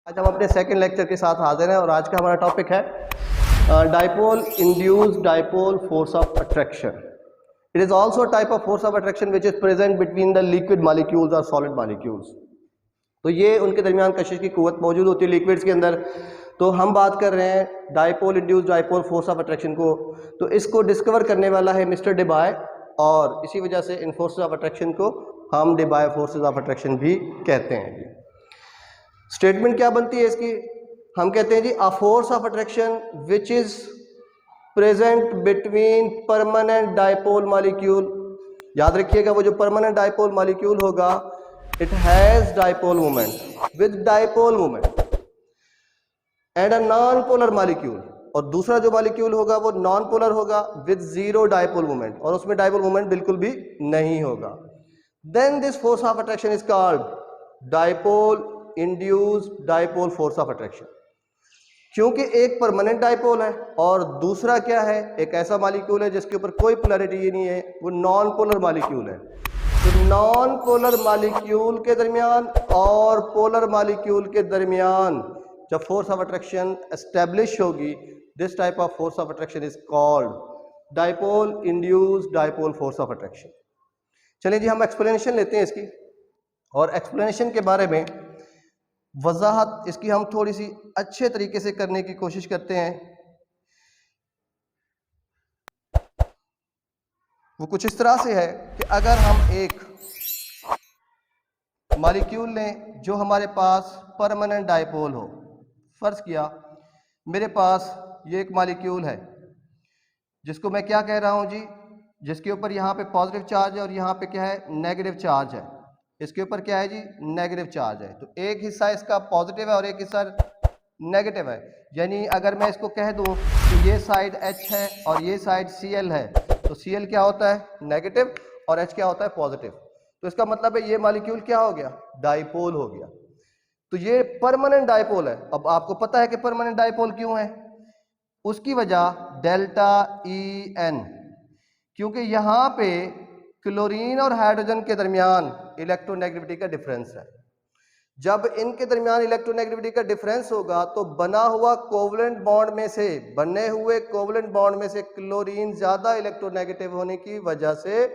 आज हम अपने सेकंड लेक्चर के साथ हाजिर हैं और आज का हमारा टॉपिक है dipole induced dipole force of attraction. It is also type of force of attraction which is present between the liquid molecules और सॉलिड मॉलिक्यूल्स। तो ये उनके दरमियान कशिश की कुव्वत मौजूद होती है लिक्विड्स के अंदर। तो हम बात कर रहे हैं dipole induced dipole force of attraction को। तो इसको डिस्कवर करने वाला है मिस्टर डेबाय, और इसी वजह से इन फोर्सेस ऑफ अट्रैक्शन को हम डेबाय फोर्सेस ऑफ अट्रैक्शन भी कहते हैं। स्टेटमेंट क्या बनती है इसकी? हम कहते हैं जी a force of attraction which is present between permanent dipole molecule. याद रखिएगा वो जो परमानेंट डाइपोल मॉलिक्यूल होगा it has dipole moment with dipole moment and a non polar molecule, और दूसरा जो मॉलिक्यूल होगा वो नॉन पोलर होगा विद जीरो डाइपोल मोमेंट, और उसमें डाइपोल मोमेंट बिल्कुल भी नहीं होगा। Then this force of attraction is called dipole induced dipole force of attraction. क्योंकि एक परमानेंट डाइपोल है और दूसरा क्या है, एक ऐसा मॉलिक्यूल है जिसके ऊपर कोई पोलैरिटी नहीं है, वो नॉन पोलर मॉलिक्यूल है। तो नॉन पोलर मॉलिक्यूल के दरमियान और पोलर मॉलिक्यूल के दरमियान जब फोर्स ऑफ अट्रैक्शन एस्टेब्लिश होगी, this type of force of attraction is called dipole induced dipole force of attraction. चलिए जी हम एक्सप्लेनेशन लेते हैं इसकी, और एक्सप्लेनेशन के बारे में वजाहत इसकी हम थोड़ी सी अच्छे तरीके से करने की कोशिश करते हैं। वो कुछ इस तरह से है कि अगर हम एक मॉलिक्यूल लें जो हमारे पास परमानेंट डाइपोल हो, फर्ज किया मेरे पास ये एक मॉलिक्यूल है जिसको मैं क्या कह रहा हूं जी, जिसके ऊपर यहाँ पे पॉजिटिव चार्ज है और यहाँ पे क्या है नेगेटिव चार्ज है। इसके ऊपर क्या है जी नेगेटिव चार्ज है। तो एक हिस्सा इसका पॉजिटिव है और एक हिस्सा नेगेटिव है। यानी अगर मैं इसको कह दूं कि ये साइड H है और ये साइड Cl है, तो Cl क्या होता है नेगेटिव और H क्या होता है पॉजिटिव। तो इसका मतलब है ये मॉलिक्यूल क्या हो गया डाइपोल हो गया। तो ये परमानेंट डाइपोल है। अब आपको पता है कि परमानेंट डाइपोल क्यों है, उसकी वजह डेल्टा ई एन, क्योंकि यहाँ पे क्लोरीन और हाइड्रोजन के दरमियान इलेक्ट्रोनेगेटिविटी का डिफरेंस है। जब इनके दरमियान इलेक्ट्रोनेगेटिविटी का डिफरेंस होगा तो बने हुए कोवलेंट बॉन्ड में से क्लोरीन ज्यादा इलेक्ट्रोनेगेटिव होने की वजह से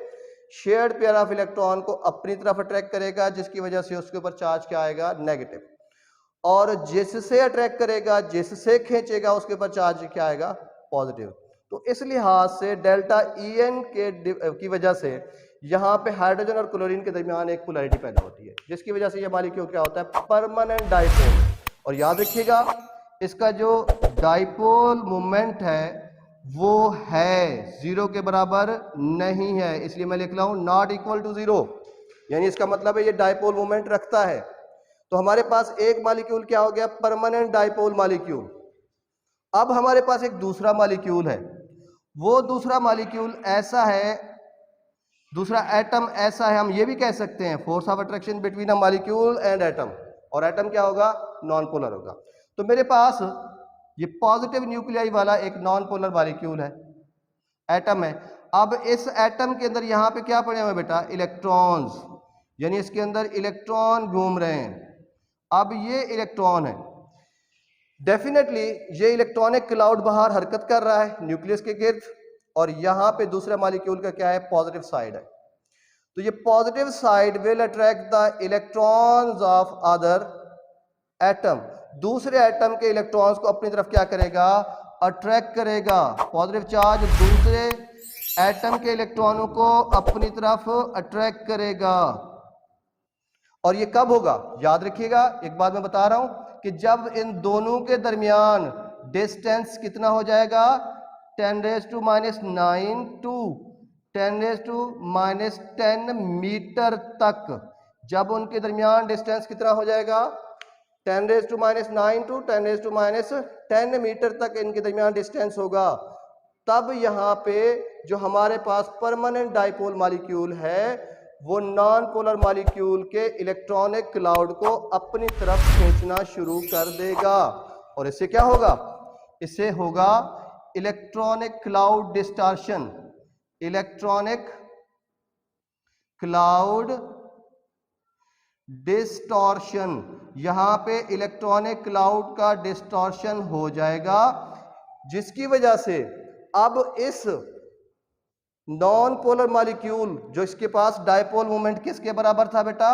शेयर्ड पेयर ऑफ इलेक्ट्रॉन को अपनी तरफ अट्रैक्ट करेगा, जिसकी वजह से उसके ऊपर चार्ज क्या आएगा नेगेटिव, और जिससे अट्रैक्ट करेगा जिससे खींचेगा उसके ऊपर चार्ज क्या आएगा पॉजिटिव। तो इस लिहाज से डेल्टा ई एन की वजह से यहाँ पे हाइड्रोजन और क्लोरीन के दरमियान एक पोलैरिटी पैदा होती है, जिसकी वजह से ये मॉलिक्यूल क्या होता है परमानेंट डाइपोल। और याद रखिएगा इसका जो डाइपोल मोमेंट है वो है जीरो के बराबर नहीं है, इसलिए मैं लिख रहा हूं नॉट इक्वल टू जीरो, यानी इसका मतलब है ये डाइपोल मोमेंट रखता है। तो हमारे पास एक मॉलिक्यूल क्या हो गया परमानेंट डाइपोल मॉलिक्यूल। अब हमारे पास एक दूसरा मॉलिक्यूल है, वो दूसरा मॉलिक्यूल ऐसा है, दूसरा एटम ऐसा है, हम ये भी कह सकते हैं force of attraction between a molecule and atom, और एटम क्या होगा नॉन पोलर होगा। तो मेरे पास ये पॉजिटिव न्यूक्लियाई वाला एक नॉन पोलर मॉलिक्यूल है, एटम है। अब इस एटम के अंदर यहाँ पे क्या पड़े हुए बेटा इलेक्ट्रॉन्स, यानी इसके अंदर इलेक्ट्रॉन घूम रहे हैं। अब ये इलेक्ट्रॉन है, डेफिनेटली ये इलेक्ट्रॉनिक क्लाउड बाहर हरकत कर रहा है न्यूक्लियस के गिर्द, और यहां पे दूसरे मॉलिक्यूल का क्या है पॉजिटिव साइड है। तो ये positive side will attract the electrons of other atom, दूसरे एटम के इलेक्ट्रॉन्स को अपनी तरफ क्या करेगा अट्रैक्ट करेगा। पॉजिटिव चार्ज दूसरे एटम के इलेक्ट्रॉनों को अपनी तरफ अट्रैक्ट करेगा। और ये कब होगा याद रखिएगा, एक बात मैं बता रहा हूं कि जब इन दोनों के दरमियान डिस्टेंस कितना हो जाएगा 10⁻⁹ टू 10⁻⁻10 मीटर तक, जब उनके दरमियान डिस्टेंस कितना हो जाएगा 10⁻⁹ टू 10⁻10 मीटर तक इनके दरमियान डिस्टेंस होगा, तब यहाँ पे जो हमारे पास परमानेंट डाइपोल मॉलिक्यूल है वो नॉन पोलर मॉलिक्यूल के इलेक्ट्रॉनिक क्लाउड को अपनी तरफ खींचना शुरू कर देगा। और इससे क्या होगा, इससे होगा electronic cloud distortion, electronic cloud distortion, यहां पे इलेक्ट्रॉनिक क्लाउड का डिस्टॉर्शन हो जाएगा, जिसकी वजह से अब इस नॉन पोलर मॉलिक्यूल जो इसके पास डायपोल मोमेंट किसके बराबर था बेटा,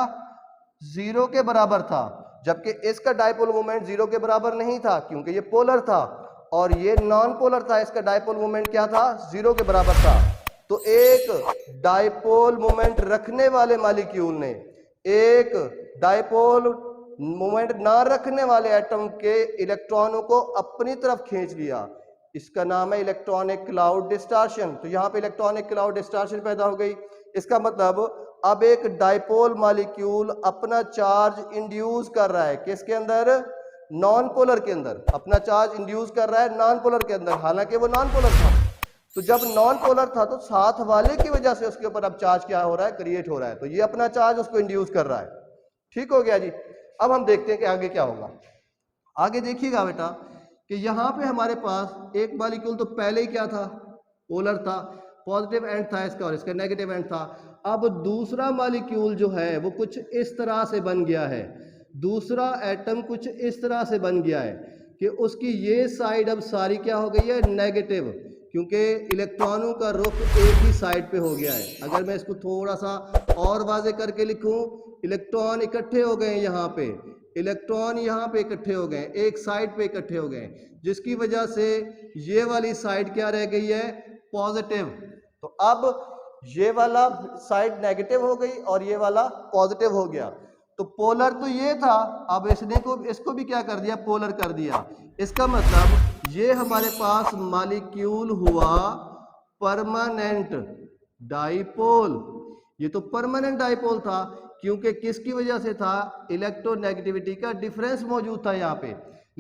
जीरो के बराबर था, जबकि इसका डायपोल मोमेंट जीरो के बराबर नहीं था क्योंकि ये पोलर था और ये नॉन पोलर था, इसका डायपोल मोमेंट क्या था, जीरो के बराबर था। तो एक डायपोल मोमेंट रखने वाले मॉलिक्यूल ने एक डायपोल मोमेंट ना रखने वाले एटम के इलेक्ट्रॉनों को अपनी तरफ खींच लिया, इसका नाम है इलेक्ट्रॉनिक क्लाउड डिस्टॉर्शन। तो यहां पे इलेक्ट्रॉनिक क्लाउड डिस्टॉर्शन पैदा हो गई। इसका मतलब अब एक डायपोल मॉलिक्यूल अपना चार्ज इंड्यूस कर रहा है किसके अंदर, नॉन पोलर के अंदर, अपना चार्ज इंड्यूस कर रहा है नॉन पोलर के अंदर, हालांकि वो नॉन पोलर था। तो जब नॉन पोलर था तो साथ वाले की वजह से उसके ऊपर अब चार्ज क्या हो रहा है, क्रिएट हो रहा है, तो ये अपना चार्ज उसको इंड्यूस कर रहा है। ठीक हो गया जी। अब हम देखते हैं कि आगे क्या होगा। आगे देखिएगा बेटा कि यहां पे हमारे पास एक मॉलिक्यूल तो पहले ही क्या था, पोलर था, पॉजिटिव एंड था इसका और इसका नेगेटिव एंड था। अब दूसरा मॉलिक्यूल जो है वो कुछ इस तरह से बन गया है, दूसरा एटम कुछ इस तरह से बन गया है कि उसकी ये साइड अब सारी क्या हो गई है, नेगेटिव, क्योंकि इलेक्ट्रॉनों का रुख एक ही साइड पे हो गया है। अगर मैं इसको थोड़ा सा और वाजे करके लिखूं, इलेक्ट्रॉन इकट्ठे हो गए यहाँ पे, इलेक्ट्रॉन यहाँ पे इकट्ठे हो गए, एक साइड पे इकट्ठे हो गए, जिसकी वजह से ये वाली साइड क्या रह गई है, पॉजिटिव। तो अब ये वाला साइड नेगेटिव हो गई और ये वाला पॉजिटिव हो गया। तो पोलर तो ये था, अब इसको भी क्या कर दिया, पोलर कर दिया। इसका मतलब ये हमारे पास मॉलिक्यूल हुआ परमानेंट डाइपोल। ये तो परमानेंट डाइपोल था क्योंकि किसकी वजह से था, इलेक्ट्रोनेगेटिविटी का डिफरेंस मौजूद था यहाँ पे।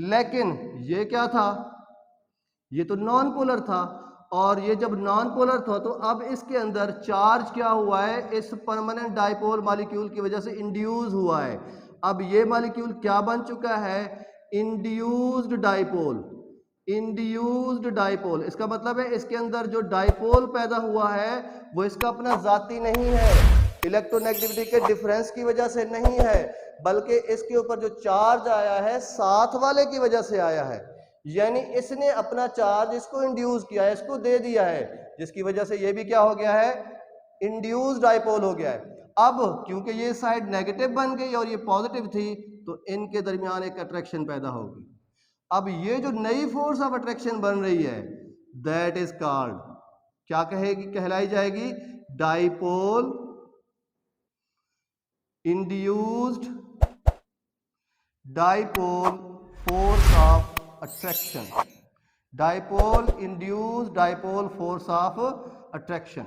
लेकिन ये क्या था, ये तो नॉन पोलर था, और ये जब नॉन पोलर था तो अब इसके अंदर चार्ज क्या हुआ है, इस परमानेंट डाइपोल मॉलिक्यूल की वजह से इंड्यूस हुआ है। अब ये मॉलिक्यूल क्या बन चुका है, इंड्यूस्ड डाइपोल। इंड्यूस्ड डाइपोल इसका मतलब है इसके अंदर जो डाइपोल पैदा हुआ है वो इसका अपना जाती नहीं है, इलेक्ट्रोनेगेटिविटी के डिफरेंस की वजह से नहीं है, बल्कि इसके ऊपर जो चार्ज आया है साथ वाले की वजह से आया है। यानी इसने अपना चार्ज इसको इंड्यूस किया है, इसको दे दिया है, जिसकी वजह से ये भी क्या हो गया है, इंड्यूस्ड डाइपोल हो गया है। अब क्योंकि ये साइड नेगेटिव बन गई और ये पॉजिटिव थी तो इनके दरमियान एक अट्रैक्शन पैदा होगी। अब ये जो नई फोर्स ऑफ अट्रैक्शन बन रही है दैट इज कॉल्ड, क्या कहेगी, कहलाई जाएगी dipole induced dipole force of attraction. Dipole induced dipole force of attraction,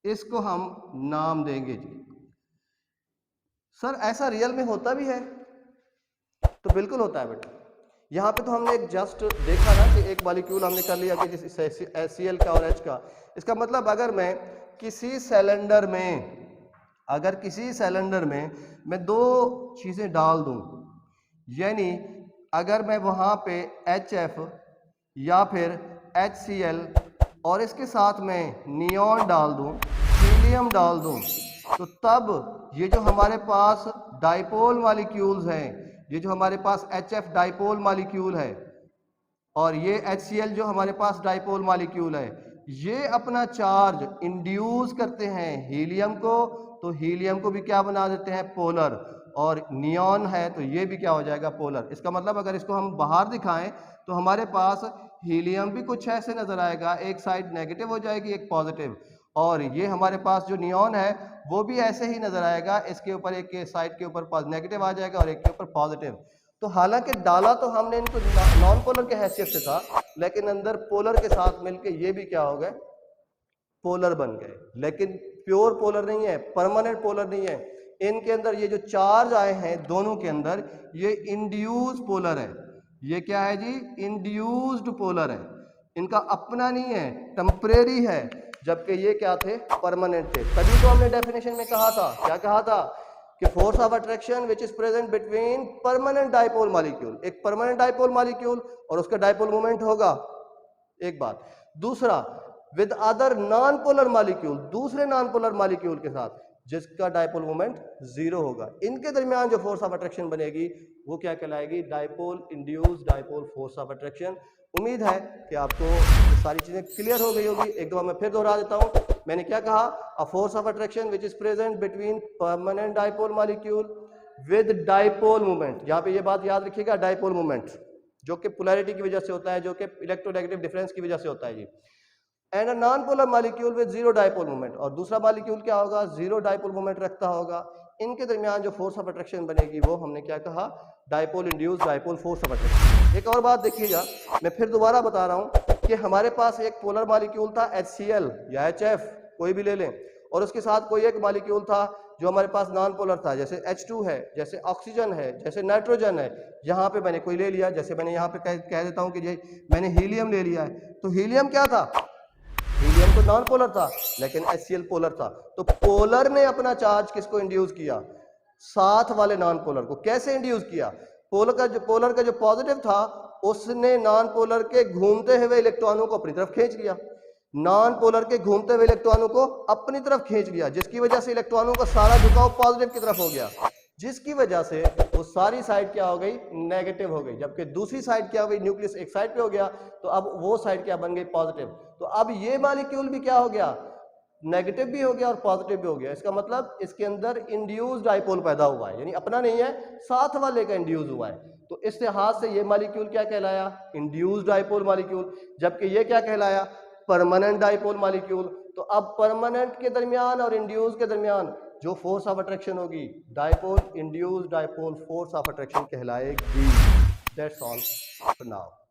इसको हम नाम देंगे जी। सर ऐसा रियल में होता भी है? तो बिल्कुल होता है बेटा। यहाँ पे तो हमने एक जस्ट देखा ना कि एक मॉलिक्यूल हमने कर लिया कि जैसे HCl का और H का। इसका मतलब अगर मैं किसी सिलेंडर में मैं दो चीज़ें डाल दूँ, यानी अगर मैं वहाँ पे HF या फिर HCl और इसके साथ में नियॉन डाल दूँ, हीलियम डाल दूँ, तो तब ये जो हमारे पास डाइपोल मॉलिक्यूल्स हैं, ये जो हमारे पास HF डाइपोल मॉलिक्यूल है और ये HCl जो हमारे पास डाइपोल मॉलिक्यूल है, ये अपना चार्ज इंड्यूस करते हैं हीलियम को, तो हीलियम को भी क्या बना देते हैं, पोलर, और नियॉन है तो ये भी क्या हो जाएगा, पोलर। इसका मतलब अगर इसको हम बाहर दिखाएं तो हमारे पास हीलियम भी कुछ ऐसे नजर आएगा, एक साइड नेगेटिव हो जाएगी एक पॉजिटिव, और ये हमारे पास जो नियॉन है वो भी ऐसे ही नजर आएगा, इसके ऊपर एक साइड के ऊपर नेगेटिव आ जाएगा और एक के ऊपर पॉजिटिव। तो हालांकि डाला तो हमने इनको नॉन पोलर के हैसियत से था, लेकिन अंदर पोलर के साथ मिलके ये भी क्या हो गए, पोलर बन गए, लेकिन प्योर पोलर नहीं है, परमानेंट पोलर नहीं है। इनके अंदर ये जो चार्ज आए हैं दोनों के अंदर, ये इंड्यूस पोलर है। ये क्या है जी, इंड्यूस्ड पोलर है, इनका अपना नहीं है, टेम्परेरी है, जबकि ये क्या थे, परमानेंट थे। तभी तो हमने डेफिनेशन में कहा था, क्या कहा था, कि force of attraction which is present between permanent dipole molecule, एक परमानेंट डाइपोल मॉलिक्यूल और उसका डाइपोल मोमेंट होगा, एक बात। दूसरा, with other non polar molecule, दूसरे नॉन पोलर मॉलिक्यूल के साथ, जिसका डायपोल मोमेंट 0 होगा। इनके दरमियान जो फोर्स ऑफ अट्रैक्शन बनेगी वो क्या कहलाएगी? Dipole induced dipole force of attraction. उम्मीद है कि आपको ये सारी चीजें क्लियर हो गई होगी। एक दफा मैं फिर दोहरा देता हूं। मैंने क्या कहा? अ force of attraction which is present between permanent dipole molecule with dipole moment. यहाँ पे ये बात याद रखिएगा, डायपोल मोमेंट जो कि पोलैरिटी की वजह से होता है, जो कि इलेक्ट्रोनेगेटिव डिफरेंस की वजह से होता है जी। And a non polar molecule with zero dipole moment, और दूसरा मॉलिक्यूल क्या होगा? जीरो डायपोल मोमेंट रखता होगा। इनके दरमियान जो फोर्स ऑफ अट्रैक्शन बनेगी वो हमने क्या कहा? Dipole induced dipole force of attraction. एक और बात देखिएगा, मैं फिर दोबारा बता रहा हूं कि हमारे पास एक पोलर मॉलिक्यूल था HCl या HF, कोई भी ले लें, और उसके साथ कोई एक मॉलिक्यूल था जो हमारे पास नॉन पोलर था, जैसे H2 है, जैसे ऑक्सीजन है, जैसे नाइट्रोजन है। यहाँ पे मैंने कोई ले लिया, जैसे मैंने यहाँ पे कह देता हूँ कि मैंने हीलियम ले लिया है, तो हीलियम क्या था? हीलियम तो नॉन पोलर था, लेकिन HCl पोलर था। तो पोलर ने अपना चार्ज किसको इंड्यूस किया? साथ वाले नॉन पोलर को। कैसे इंड्यूस किया? पोलर का जो पॉजिटिव था उसने नॉन पोलर के घूमते हुए इलेक्ट्रॉनों को अपनी तरफ खींच लिया, नॉन पोलर के घूमते हुए इलेक्ट्रॉनों को अपनी तरफ खींच लिया, जिसकी वजह से इलेक्ट्रॉनों का सारा झुकाव पॉजिटिव की तरफ हो गया, जिसकी वजह से वो सारी साइड क्या हो गई? नेगेटिव हो गई। जबकि दूसरी साइड क्या हो गई? न्यूक्लियस एक साइड पे हो गया, तो अब वो साइड क्या बन गई? पॉजिटिव। तो अब ये मॉलिक्यूल भी क्या हो गया? नेगेटिव भी हो गया और पॉजिटिव भी हो गया। इसका मतलब इसके अंदर इंड्यूस्ड डायपोल पैदा हुआ है, यानी अपना नहीं है, साथ वाले का इंड्यूस हुआ है। तो इस लिहाज से ये मॉलिक्यूल क्या कहलाया? Induced dipole molecule. जबकि ये क्या कहलाया? Permanent dipole molecule. तो अब परमानेंट के दरमियान और इंड्यूस के दरमियान जो फोर्स ऑफ अट्रैक्शन होगी, dipole induced dipole force of attraction कहलाएगी। That's all for now.